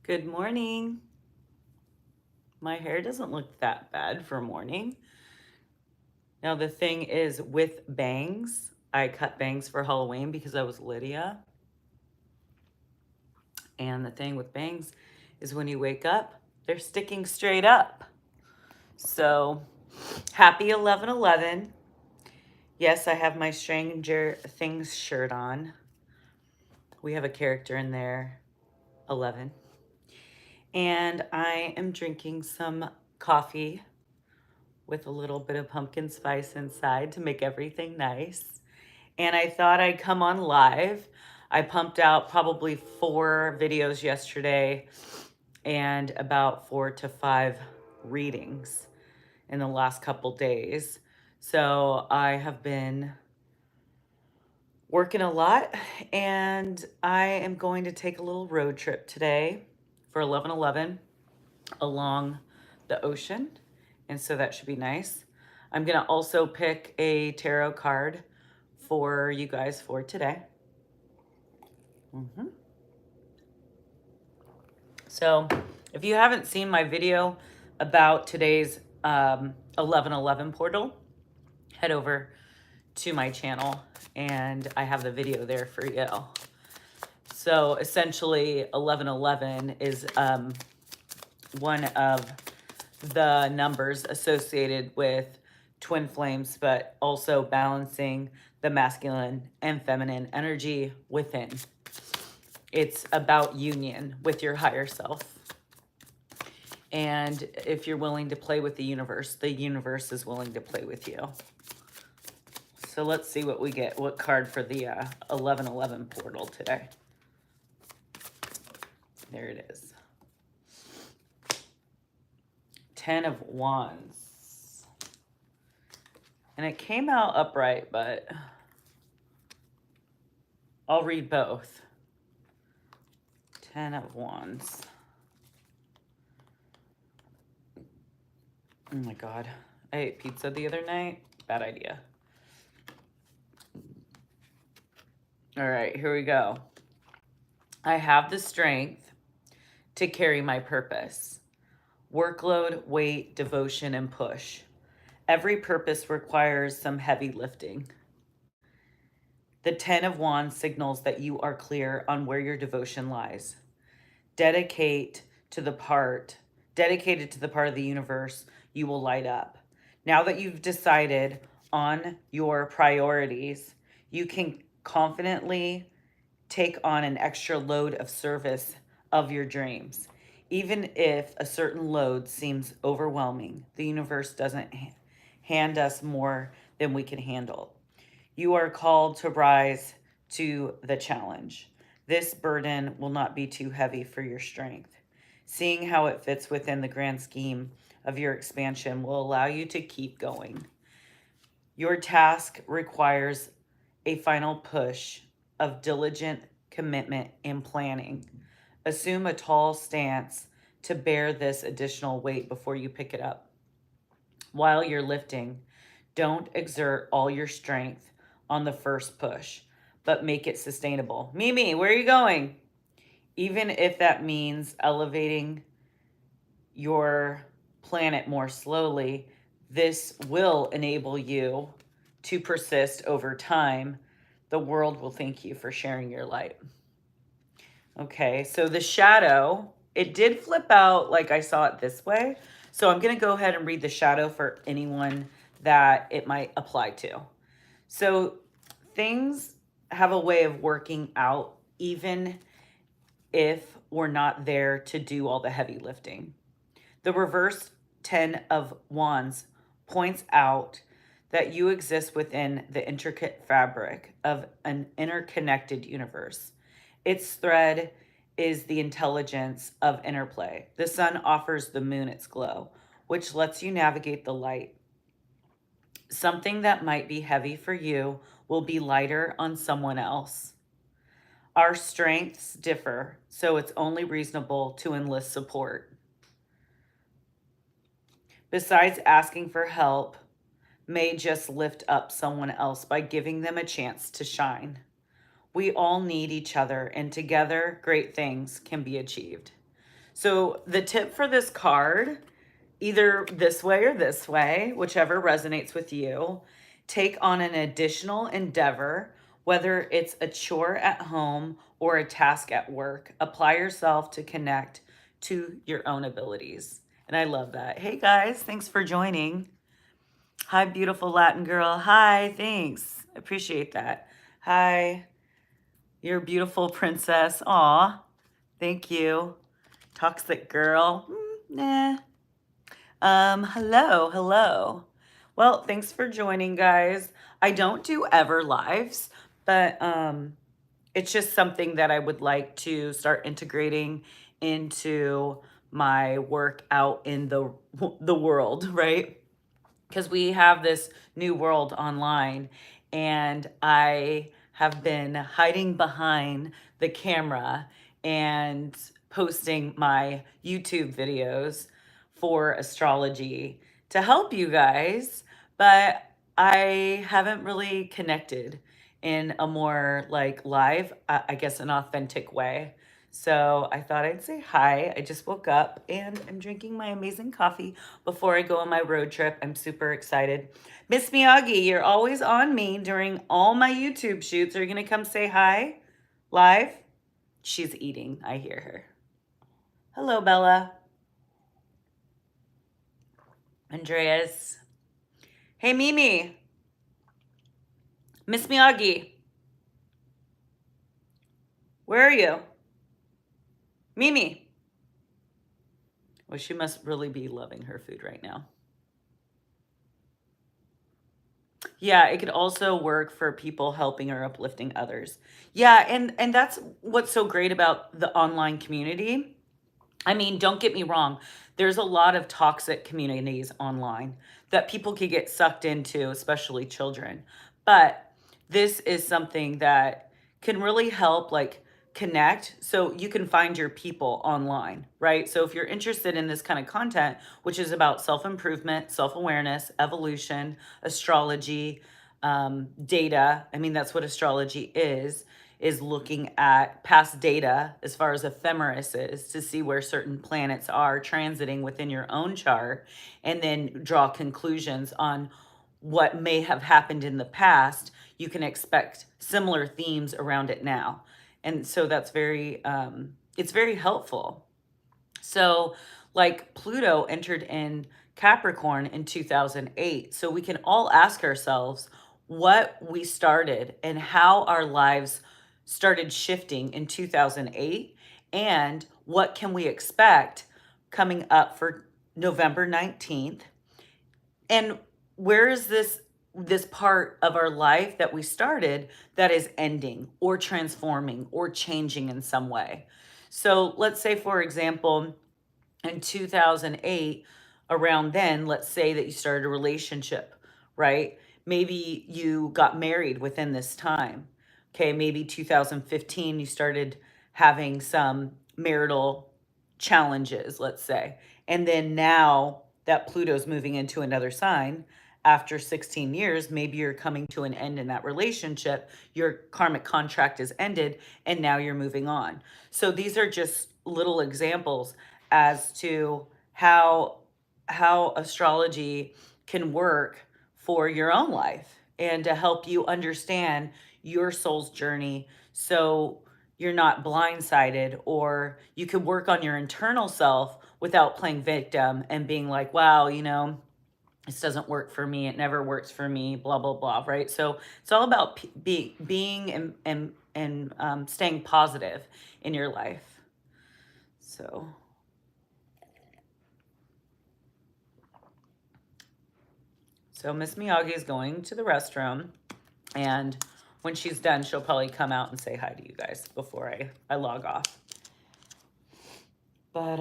Good morning. My hair doesn't look that bad for morning. Now the thing is with bangs, I cut bangs for Halloween because I was Lydia. And the thing with bangs is when you wake up, they're sticking straight up. So happy 11/11. Yes, I have my Stranger Things shirt on. We have a character in there, 11. And I am drinking some coffee with a little bit of pumpkin spice inside to make everything nice. And I thought I'd come on live. I pumped out probably 4 videos yesterday and about 4 to 5 readings in the last couple days. So I have been working a lot, and I am going to take a little road trip today for 11/11 along the ocean, and so that should be nice. I'm gonna also pick a tarot card for you guys for today. So if you haven't seen my video about today's 11/11 portal, head over to my channel and I have the video there for you. So essentially 11/11 is one of the numbers associated with twin flames, but also balancing the masculine and feminine energy within. It's about union with your higher self. And if you're willing to play with the universe is willing to play with you. So let's see what we get. What card for the 11/11 portal today? There it is. 10 of Wands. And it came out upright, but I'll read both. 10 of Wands. Oh my God. I ate pizza the other night. Bad idea. All right, here we go. I have the strength to carry my purpose. Workload, weight, devotion, and push. Every purpose requires some heavy lifting. The 10 of Wands signals that you are clear on where your devotion lies. Dedicated to the part of the universe you will light up. Now that you've decided on your priorities, you can confidently take on an extra load of service of your dreams. Even if a certain load seems overwhelming, the universe doesn't hand us more than we can handle. You are called to rise to the challenge. This burden will not be too heavy for your strength. Seeing how it fits within the grand scheme of your expansion will allow you to keep going. Your task requires a final push of diligent commitment and planning. Assume a tall stance to bear this additional weight before you pick it up. While you're lifting, don't exert all your strength on the first push, but make it sustainable. Mimi, where are you going? Even if that means elevating your planet more slowly, this will enable you to persist over time. The world will thank you for sharing your light. Okay, so the shadow, it did flip out like I saw it this way. So I'm going to go ahead and read the shadow for anyone that it might apply to. So things have a way of working out even if we're not there to do all the heavy lifting. The reverse 10 of Wands points out that you exist within the intricate fabric of an interconnected universe. Its thread is the intelligence of interplay. The sun offers the moon its glow, which lets you navigate the light. Something that might be heavy for you will be lighter on someone else. Our strengths differ, so it's only reasonable to enlist support. Besides, asking for help may just lift up someone else by giving them a chance to shine. We all need each other, and together, great things can be achieved. So the tip for this card, either this way or this way, whichever resonates with you, take on an additional endeavor, whether it's a chore at home or a task at work. Apply yourself to connect to your own abilities. And I love that. Hey guys, thanks for joining. Hi, beautiful Latin girl. Hi, thanks. I appreciate that. Hi, you're a beautiful princess. Aw, thank you. Toxic girl. Nah. Hello. Well, thanks for joining, guys. I don't do ever lives, but it's just something that I would like to start integrating into my work out in the world, right? Because we have this new world online, and I have been hiding behind the camera and posting my YouTube videos for astrology to help you guys, but I haven't really connected in a more like live, I guess, an authentic way. So I thought I'd say hi. I just woke up and I'm drinking my amazing coffee before I go on my road trip. I'm super excited. Miss Miyagi, you're always on me during all my YouTube shoots. Are you going to come say hi live? She's eating. I hear her. Hello, Bella. Andreas. Hey, Mimi. Miss Miyagi. Where are you? Mimi. Well, she must really be loving her food right now. Yeah, it could also work for people helping or uplifting others. Yeah, and that's what's so great about the online community. I mean, don't get me wrong. There's a lot of toxic communities online that people could get sucked into, especially children. But this is something that can really help like connect so you can find your people online, right? So if you're interested in this kind of content, which is about self-improvement, self-awareness, evolution, astrology, data, I mean, that's what astrology is looking at past data as far as ephemeris is to see where certain planets are transiting within your own chart, and then draw conclusions on what may have happened in the past. You can expect similar themes around it now. And so that's very, it's very helpful. So like Pluto entered in Capricorn in 2008. So we can all ask ourselves what we started and how our lives started shifting in 2008, and what can we expect coming up for November 19th, and where is this part of our life that we started that is ending or transforming or changing in some way. So let's say, for example, in 2008, around then, let's say that you started a relationship, right? Maybe you got married within this time. Okay, maybe 2015, you started having some marital challenges, let's say. And then now that Pluto's moving into another sign, after 16 years, maybe you're coming to an end in that relationship, your karmic contract is ended, and now you're moving on. So these are just little examples as to how astrology can work for your own life and to help you understand your soul's journey, so you're not blindsided, or you can work on your internal self without playing victim and being like, wow, this doesn't work for me, it never works for me, blah blah blah, right? So it's all about being and staying positive in your life. So Miss Miyagi is going to the restroom, and when she's done, she'll probably come out and say hi to you guys before I log off. But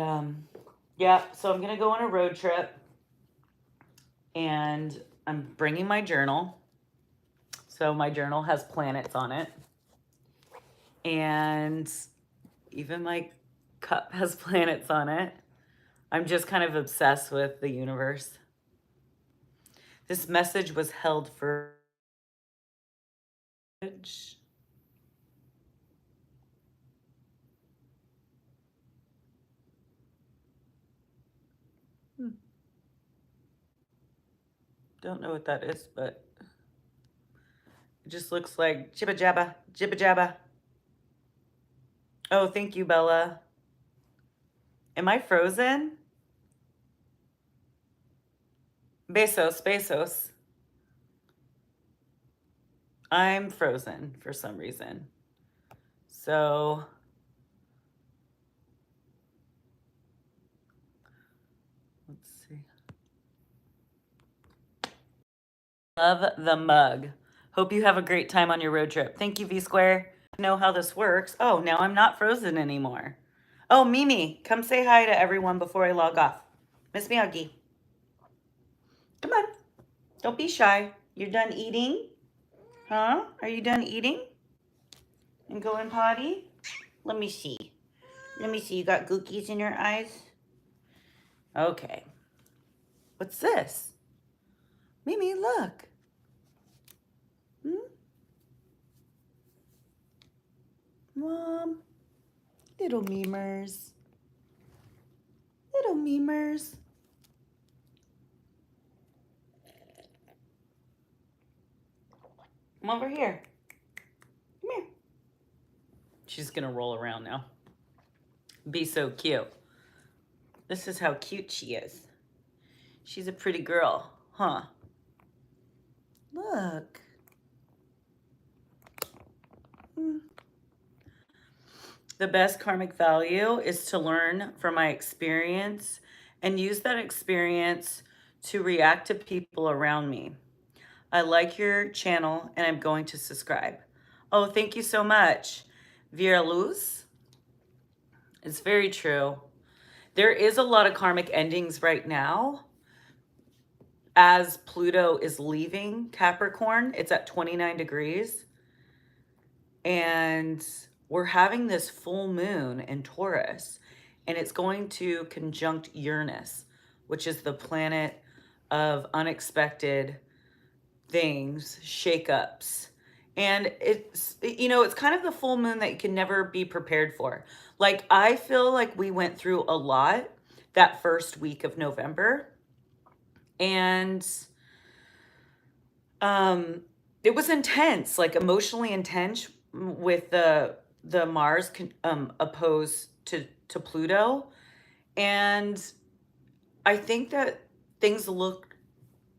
yeah, so I'm gonna go on a road trip, and I'm bringing my journal. So my journal has planets on it, and even my cup has planets on it. I'm just kind of obsessed with the universe. This message was held for Don't know what that is, but it just looks like jibba jabba, jibba jabba. Oh, thank you, Bella. Am I frozen? Besos, besos. I'm frozen for some reason. So let's see. Love the mug. Hope you have a great time on your road trip. Thank you, V-Square. Know how this works. Oh, now I'm not frozen anymore. Oh, Mimi, come say hi to everyone before I log off. Miss Miyagi. Come on. Don't be shy. You're done eating? Huh? Are you done eating? And going potty? Let me see. Let me see. You got gookies in your eyes? Okay. What's this? Mimi, look. Mom. Little memers. Little memers. Come over here. Come here. She's going to roll around now. Be so cute. This is how cute she is. She's a pretty girl, huh? Look. The best karmic value is to learn from my experience and use that experience to react to people around me. I like your channel and I'm going to subscribe. Oh, thank you so much. Vera Luz. It's very true. There is a lot of karmic endings right now. As Pluto is leaving Capricorn, it's at 29 degrees. And we're having this full moon in Taurus, and it's going to conjunct Uranus, which is the planet of unexpected things, shakeups. And it's, you know, it's kind of the full moon that you can never be prepared for. Like, I feel like we went through a lot that first week of November. And it was intense, like emotionally intense, with the Mars opposed to Pluto. And I think that things will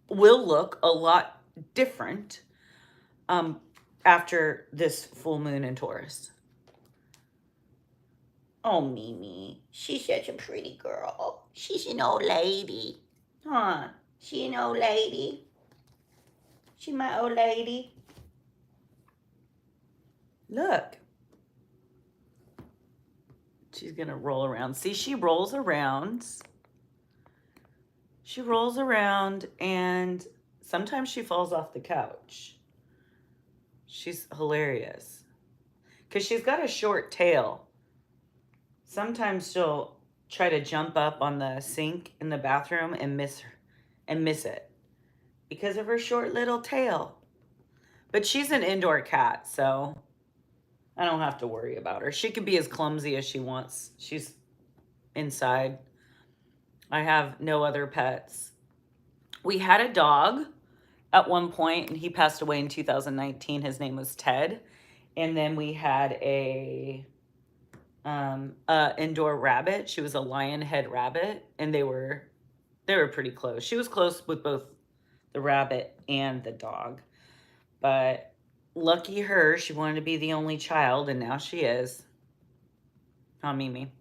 look a lot different after this full moon in Taurus. Oh, Mimi, she's such a pretty girl. She's an old lady. Huh? She an old lady? She my old lady? Look. She's gonna roll around. See, she rolls around. She rolls around and sometimes she falls off the couch. She's hilarious. Because she's got a short tail. Sometimes she'll try to jump up on the sink in the bathroom and miss it because of her short little tail. But she's an indoor cat, so I don't have to worry about her. She can be as clumsy as she wants. She's inside. I have no other pets. We had a dog at one point, and he passed away in 2019. His name was Ted. And then we had a indoor rabbit. She was a lion head rabbit, and they were pretty close. She was close with both the rabbit and the dog. But lucky her, she wanted to be the only child, and now she is. Huh, Mimi?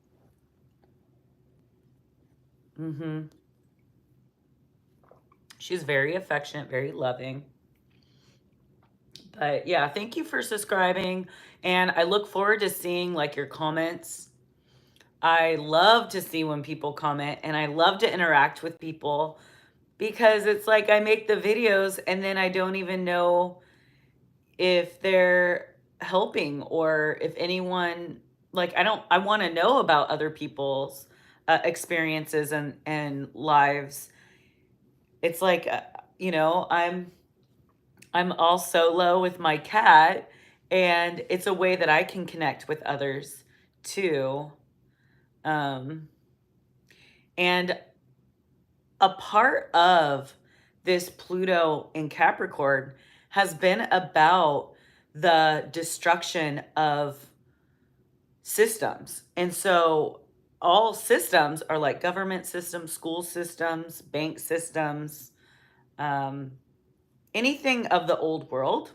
She's very affectionate, very loving. But yeah, thank you for subscribing. And I look forward to seeing like your comments. I love to see when people comment, and I love to interact with people because it's like I make the videos and then I don't even know if they're helping or if anyone, like, I want to know about other people's experiences and lives. It's like, you know, I'm all solo with my cat, and it's a way that I can connect with others too. And a part of this Pluto in Capricorn has been about the destruction of systems. And so all systems are like government systems, school systems, bank systems, anything of the old world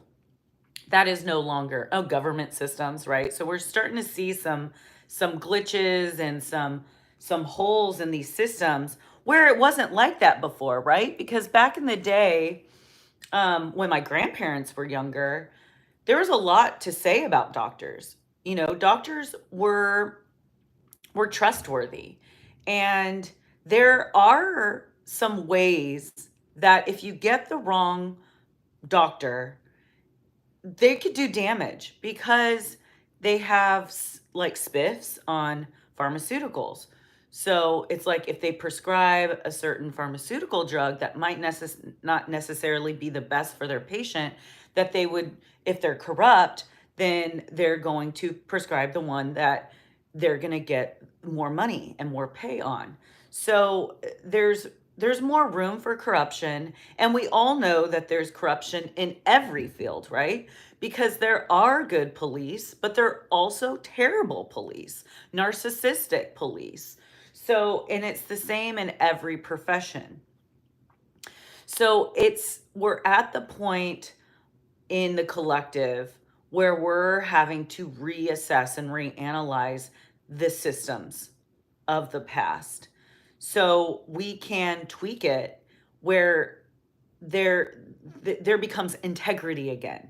that is no longer government systems, right? So we're starting to see some glitches and some holes in these systems where it wasn't like that before, right? Because back in the day, when my grandparents were younger, there was a lot to say about doctors. You know, doctors were trustworthy, and there are some ways that if you get the wrong doctor, they could do damage because they have like spiffs on pharmaceuticals. So it's like if they prescribe a certain pharmaceutical drug that might not necessarily be the best for their patient, that they would, if they're corrupt, then they're going to prescribe the one that they're going to get more money and more pay on. So there's more room for corruption, and we all know that there's corruption in every field, right? Because there are good police, but there are also terrible police, narcissistic police. So, and it's the same in every profession. So we're at the point in the collective where we're having to reassess and reanalyze the systems of the past, so we can tweak it where there becomes integrity again.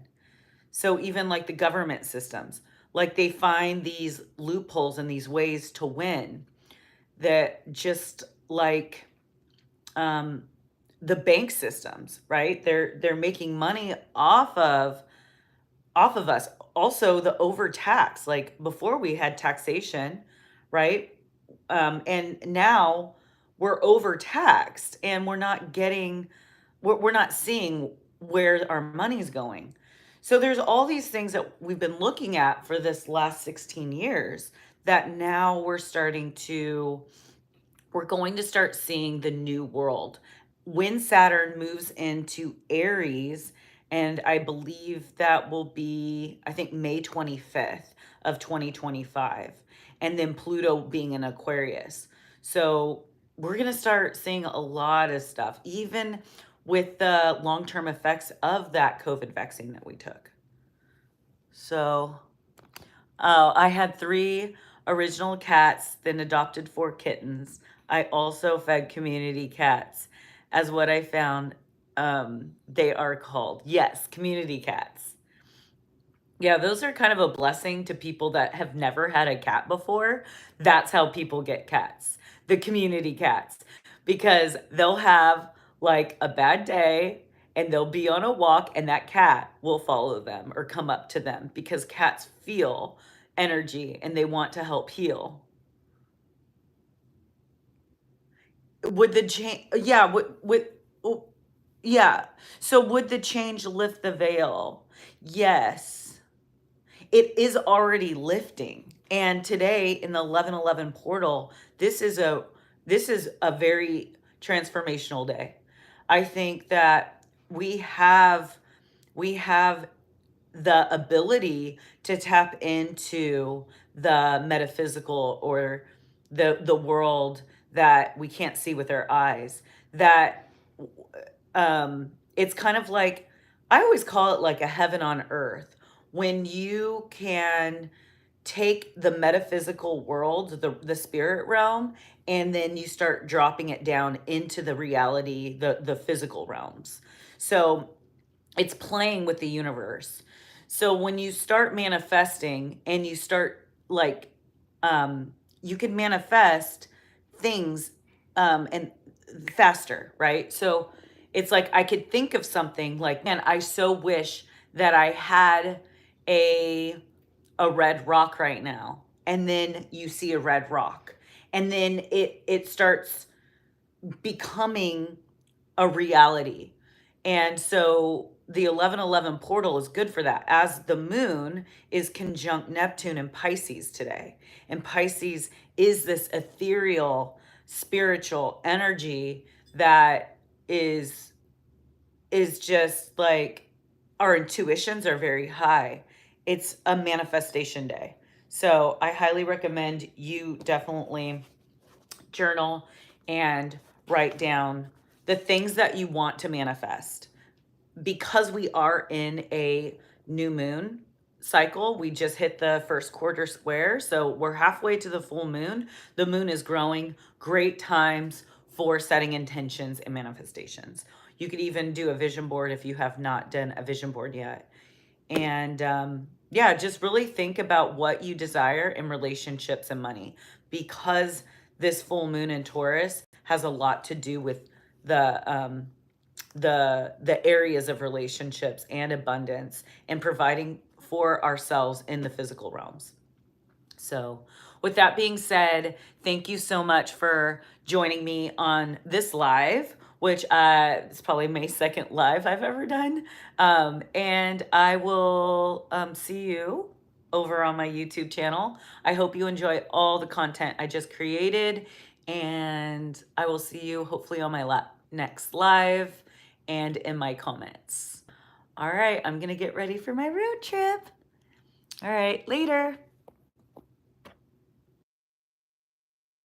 So even like the government systems, like they find these loopholes and these ways to win, that just like the bank systems, right? They're making money off of us. Also the overtax, like before we had taxation, right? And now we're overtaxed, and we're not seeing where our money's going. So there's all these things that we've been looking at for this last 16 years that now we're going to start seeing the new world. When Saturn moves into Aries, and I believe that will be, I think, May 25th of 2025, and then Pluto being in Aquarius. So we're going to start seeing a lot of stuff, even with the long-term effects of that COVID vaccine that we took. So I had 3 original cats, then adopted 4 kittens. I also fed community cats, as what I found they are called. Yes, community cats. Yeah, those are kind of a blessing to people that have never had a cat before. That's how people get cats, the community cats, because they'll have like a bad day and they'll be on a walk and that cat will follow them or come up to them, because cats feel energy and they want to help heal. Would the change, yeah, oh, yeah. So would the change lift the veil? Yes. It is already lifting. And today in the 1111 portal, this is a very transformational day. I think that we have the ability to tap into the metaphysical, or the world that we can't see with our eyes. That it's kind of like, I always call it like a heaven on earth, when you can take the metaphysical world, the spirit realm, and then you start dropping it down into the reality, the physical realms. So it's playing with the universe. So when you start manifesting and you start like, you can manifest things and faster, right? So it's like I could think of something like, man, I so wish that I had a red rock right now. And then you see a red rock. And then it starts becoming a reality. And so the 1111 portal is good for that, as the moon is conjunct Neptune in Pisces today. And Pisces is this ethereal, spiritual energy that is just like our intuitions are very high. It's a manifestation day. So I highly recommend you definitely journal and write down the things that you want to manifest. Because we are in a new moon cycle, we just hit the first quarter square. So we're halfway to the full moon. The moon is growing. Great times for setting intentions and manifestations. You could even do a vision board if you have not done a vision board yet. And yeah, just really think about what you desire in relationships and money, because this full moon in Taurus has a lot to do with the areas of relationships and abundance and providing for ourselves in the physical realms. So with that being said, thank you so much for joining me on this live, which is probably my second live I've ever done. And I will see you over on my YouTube channel. I hope you enjoy all the content I just created, and I will see you hopefully on my next live and in my comments. All right, I'm gonna get ready for my road trip. All right, later.